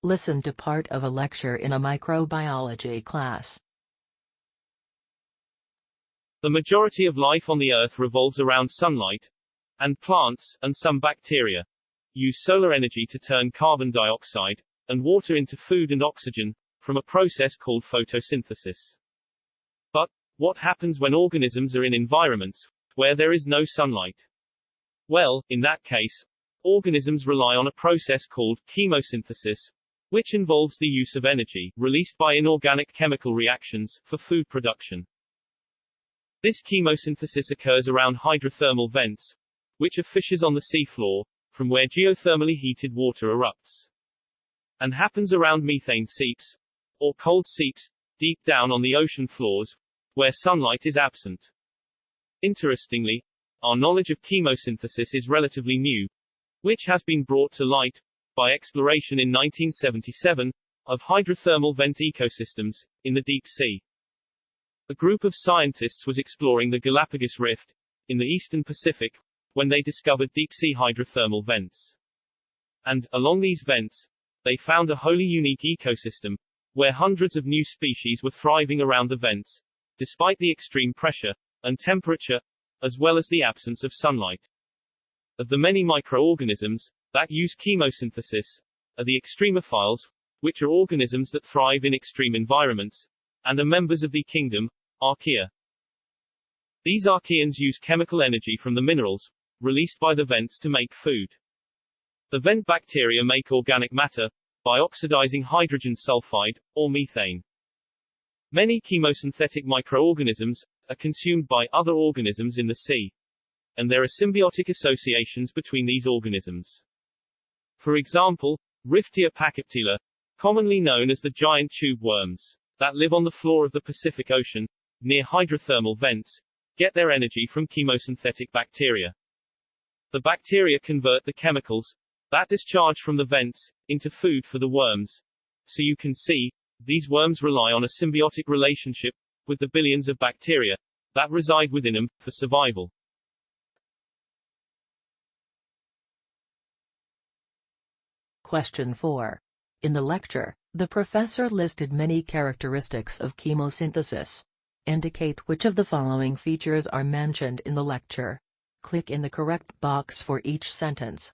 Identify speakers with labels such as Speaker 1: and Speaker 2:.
Speaker 1: Listen to part of a lecture in a microbiology class.
Speaker 2: The majority of life on the Earth revolves around sunlight, and plants, and some bacteria, use solar energy to turn carbon dioxide and water into food and oxygen, from a process called photosynthesis. But, what happens when organisms are in environments where there is no sunlight? Well, in that case, organisms rely on a process called chemosynthesis, which involves the use of energy, released by inorganic chemical reactions, for food production. This chemosynthesis occurs around hydrothermal vents, which are fissures on the sea floor, from where geothermally heated water erupts. And happens around methane seeps, or cold seeps, deep down on the ocean floors, where sunlight is absent. Interestingly, our knowledge of chemosynthesis is relatively new, which has been brought to light by exploration in 1977 of hydrothermal vent ecosystems in the deep sea. A group of scientists was exploring the Galapagos Rift in the eastern Pacific when they discovered deep-sea hydrothermal vents. And, along these vents, they found a wholly unique ecosystem, where hundreds of new species were thriving around the vents, despite the extreme pressure and temperature, as well as the absence of sunlight. Of the many microorganisms that use chemosynthesis, are the extremophiles, which are organisms that thrive in extreme environments, and are members of the kingdom, Archaea. These archaeans use chemical energy from the minerals released by the vents to make food. The vent bacteria make organic matter by oxidizing hydrogen sulfide, or methane. Many chemosynthetic microorganisms are consumed by other organisms in the sea, and there are symbiotic associations between these organisms. For example, Riftia pachyptela, commonly known as the giant tube worms, that live on the floor of the Pacific Ocean, near hydrothermal vents, get their energy from chemosynthetic bacteria. The bacteria convert the chemicals that discharge from the vents into food for the worms. So you can see, these worms rely on a symbiotic relationship with the billions of bacteria that reside within them for survival.
Speaker 1: Question 4. In the lecture, the professor listed many characteristics of chemosynthesis. Indicate which of the following features are mentioned in the lecture. Click in the correct box for each sentence.